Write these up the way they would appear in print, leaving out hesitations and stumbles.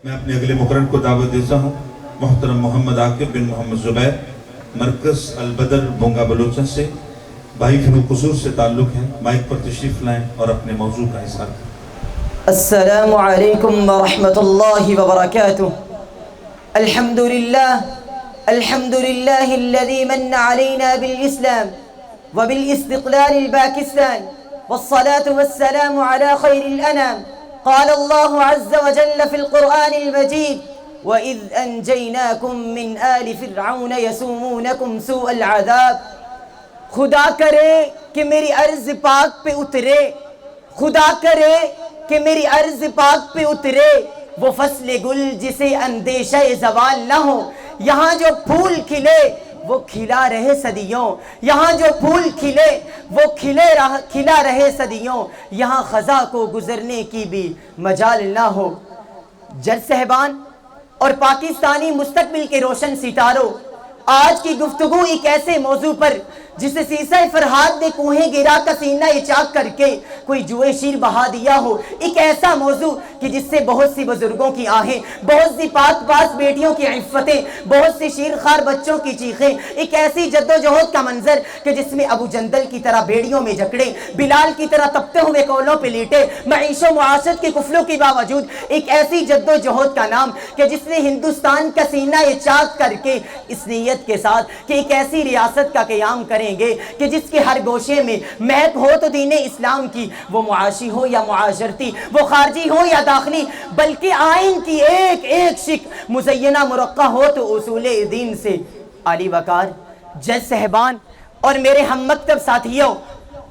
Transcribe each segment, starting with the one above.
میں اپنے اگلے مقرر کو دعوت دیتا ہوں محترم محمد عاقب بن محمد زبیر مرکز البدر بونگا بلوچن سے بھائی فروغ حضور سے تعلق ہے. مائک پر تشریف لائیں اور اپنے موضوع کا اظہار کریں. السلام علیکم ورحمۃ اللہ وبرکاتہ. الحمد للہ الذي من علينا بالإسلام وبالاستقلال الباكستان والصلاة والسلام على خير الأنام. قال الله عز وجل في القرآن المجيد وَإِذْ أَنْجَيْنَاكُمْ مِنْ آلِ فِرْعَوْنَ يَسُومُونَكُمْ سُوءَ الْعَذَابِ. خدا کرے کہ میری عرض پاک پہ اترے، خدا کرے کہ میری عرض پاک پہ اترے وہ فصل گل جسے اندیشہ زوال نہ ہو. یہاں جو پھول کھلے وہ کھلا رہے صدیوں، یہاں جو پھول کھلے وہ کھلا رہے صدیوں. یہاں خزاں کو گزرنے کی بھی مجال نہ ہو. جج صاحبان اور پاکستانی مستقبل کے روشن ستاروں، آج کی گفتگو ایک ایسے موضوع پر جسے سیسہ فرہاد نے کوہیں گرا کا سینہ چاک کر کے کوئی جوئے شیر بہا دیا ہو. ایک ایسا موضوع کہ جس سے بہت سی بزرگوں کی آہیں، بہت سی پاک باز بیٹیوں کی عفتیں، بہت سی شیرخوار بچوں کی چیخیں، ایک ایسی جد و جہد کا منظر کہ جس میں ابو جندل کی طرح بیڑیوں میں جکڑے، بلال کی طرح تپتے ہوئے کولوں پہ لیٹے، معیش و معاشرت کے کفلوں کے باوجود ایک ایسی جد و جہد کا نام کہ جس نے ہندوستان کا سینہ چاک کر کے اس نیت کے ساتھ کہ ایک ایسی ریاست کا قیام کریں گے کہ جس کے ہر گوشے میں مہک ہو تو دین اسلام کی، وہ معاشی ہو یا معاشرتی، وہ خارجی ہو یا داخلی، بلکہ آئین کی ایک ایک شک مزینہ مرقع ہو تو اصول دین سے. علی وقار جج صاحبان اور میرے ہم مکتب ساتھیوں،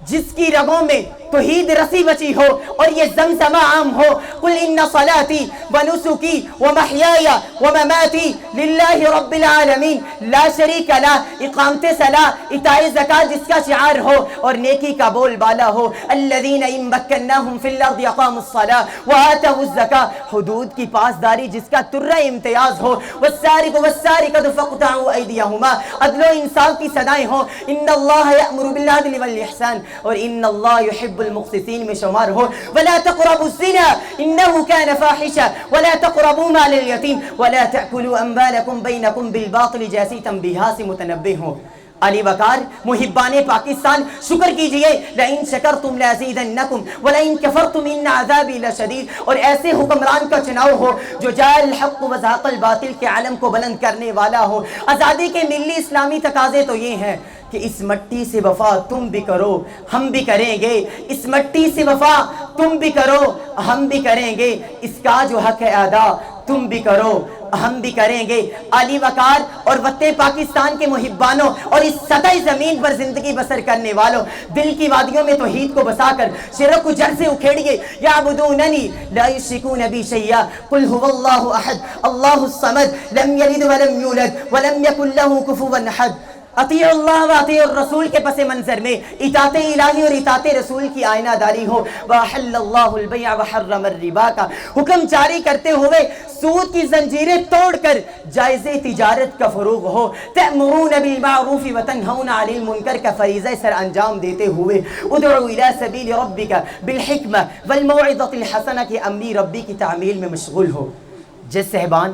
جس کی رگوں میں توحید رسی بچی ہو اور یہ زمزمہ عام ہو، قل ان صلاتی ونسکی ومحیای ومماتی للہ رب العالمین لا شریک لہ، اقامت صلاح اطاع زکاة جس کا شعار ہو اور نیکی کا بول بالا ہو. الذین ان مکناہم فی الارض اقاموا الصلاة وآتوا الزکاة، حدود کی پاسداری جس کا ترہ امتیاز ہو. والسارق والسارقۃ فاقطعوا ایدیہما، عدل و انصاف کی صدائیں ہوں. ان اللہ یأمر بالعدل والاحسان اور ان اللہ یحب المقسطین میں شمار ہو. ولا تقربوا الزنا انه كان فاحشا ولا تقربوا مال اليتيم ولا تأكلوا اموالكم بينكم بالباطل جیسی تنبیہات سے متنبہ ہو. علی وقار محبان پاکستان شکر کیجئے، لئن شکرتم لازیدنکم ولئن کفرتم ان عذابی لشدید. اور ایسے حکمران کا چناؤ ہو جو جاء الحق وزهق الباطل کے عالم کو بلند کرنے والا ہو. آزادی کے ملی اسلامی تقاضے تو یہ ہیں کہ اس مٹی سے وفا تم بھی کرو ہم بھی کریں گے، اس مٹی سے وفا تم بھی کرو ہم بھی کریں گے، اس کا جو حق ہے ادا تم بھی کرو ہم بھی کریں گے. علی وقار اور وطن پاکستان کے محبانوں اور اس سطح زمین پر زندگی بسر کرنے والوں، دل کی وادیوں میں توحید کو بسا کر شرک کو جڑ سے اکھیڑیے. یعبدوننی لا یشرکون بی شیئا قل هو اللہ احد اللہ الصمد لم یلد ولم یولد ولم یکن له کفوا احد. اطیع اللہ و اطیع الرسول کے پس منظر میں اطاعت الہی اور اطاعت رسول کی آئینہ داری ہو. وَأَحَلَّ اللَّهُ الْبَيْعَ وَحَرَّمَ الرِّبَا کا حکم جاری کرتے ہوئے سود کی زنجیریں توڑ کر جائز تجارت کا فروغ ہو. تأمرون بالمعروف وتنہون عن المنکر کا فریضہ سر انجام دیتے ہوئے ادعو الى سبیل ربک بالحکمہ والموعظۃ الحسنہ کے امری ربی کی تعمیل میں مشغول ہو. جج صاحبان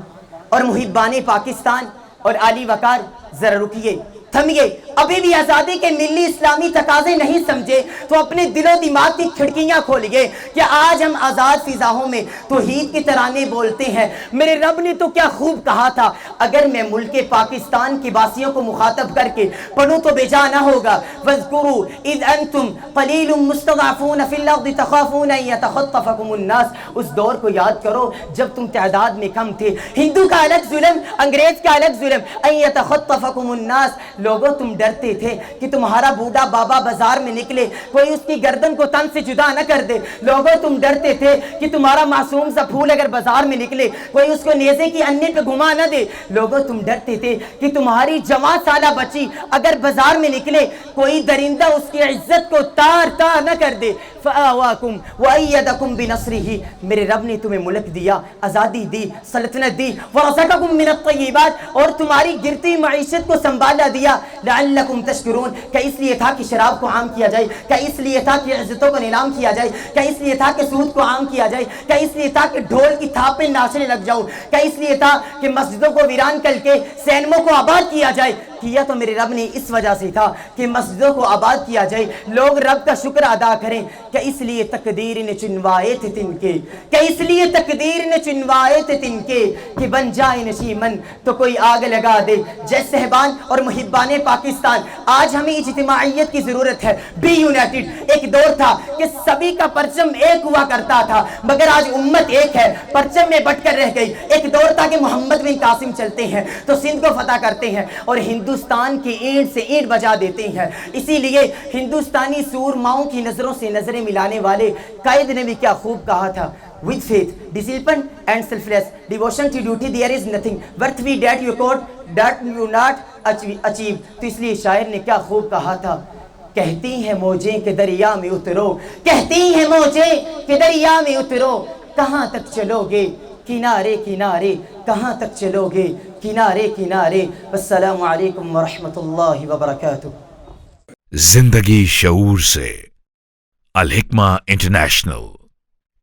اور محبان پاکستان اور علی وقار ذرا رکیے، تھمیے. ابھی بھی آزادی کے ملی اسلامی تقاضے نہیں سمجھے تو اپنے دل و دماغ کی کھڑکیاں کھولیے کہ آج ہم آزاد فضاؤں میں توحید کے ترانے بولتے ہیں. میرے رب نے تو کیا خوب کہا تھا، اگر میں ملک پاکستان کے باسیوں کو مخاطب کر کے پڑھوں تو بے جا نہ ہوگا. وَاذْكُرُوا اِذْ أَنْتُمْ قَلِيلٌ مُسْتَضْعَفُونَ فِي الْأَرْضِ تَخَافُونَ أَن يَتَخَطَّفَكُمُ النَّاسُ. اس دور کو یاد کرو جب تم تعداد میں کم تھے، ہندو کا الگ ظلم، انگریز کا الگ ظلم. أَن يَتَخَطَّفَكُمُ النَّاسُ، لوگوں تم ڈرتے تھے کہ تمہارا بوڑھا بابا بازار میں نکلے کوئی اس کی گردن کو تن سے جدا نہ کر دے. لوگوں تم ڈرتے تھے کہ تمہارا معصوم سا پھول اگر بازار میں نکلے کوئی اس کو نیزے کی اننے پہ گھما نہ دے. لوگوں تم ڈرتے تھے کہ تمہاری جوان سالہ بچی اگر بازار میں نکلے کوئی درندہ اس کی عزت کو تار تار نہ کر دے. فآواکم وأیدکم بنصرہ، میرے رب نے تمہیں ملک دیا، آزادی دی، سلطنت دی. ورزقکم من الطیبات، اور تمہاری گرتی معیشت کو سنبھالا دیا. لعل لعلکم تشکرون، کیا اس لیے تھا کہ شراب کو عام کیا جائے؟ کیا اس لیے تھا کہ عزتوں کو نیلام کیا جائے؟ کیا اس لیے تھا کہ سود کو عام کیا جائے؟ کیا اس لیے تھا کہ ڈھول کی تھاپ پہ ناچنے لگ جاؤ؟ کیا اس لیے تھا کہ مسجدوں کو ویران کر کے سینموں کو آباد کیا جائے؟ کیا تو میرے رب نے اس وجہ سے تھا کہ مسجدوں کو آباد کیا جائے، لوگ رب کا شکر ادا کریں۔ کیا اس لیے تقدیر نے چنوائے تھے تن کے، کیا اس لیے تقدیر نے چنوائے تھے تن کے کہ بن جائے نشیمن تو کوئی آگ لگا دے؟ جے صہبان اور محبان پاکستان، آج ہمیں اجتماعیت کی ضرورت ہے، بی یونائٹڈ۔ ایک دور تھا کہ سبھی کا پرچم ایک ہوا کرتا تھا، مگر آج امت ایک ہے، پرچم میں بٹ کر رہ گئی۔ ایک دور تھا کہ محمد بن قاسم چلتے ہیں تو سندھ کو فتح کرتے ہیں اور ہندوستان کی اینٹ سے اینٹ بجا دیتے ہیں۔ اسی لیے ہندوستانی سورماؤں کی نظروں سے نظریں ملانے والے قائد نے بھی کیا خوب کہا تھا، with faith, discipline and selfless devotion to duty there is nothing worthy that you could that you not achieve۔ تو اس لیے شاعر نے کیا خوب کہا تھا، کہتی ہیں موجیں کہ دریا میں اترو، کہتی ہیں موجیں کہ دریا میں اترو، کہاں تک چلو گے کنارے کنارے، کہاں تک چلو گے کنارے کنارے۔ والسلام علیکم ورحمۃ اللہ وبرکاتہ۔ زندگی شعور سے، الحکمہ انٹرنیشنل۔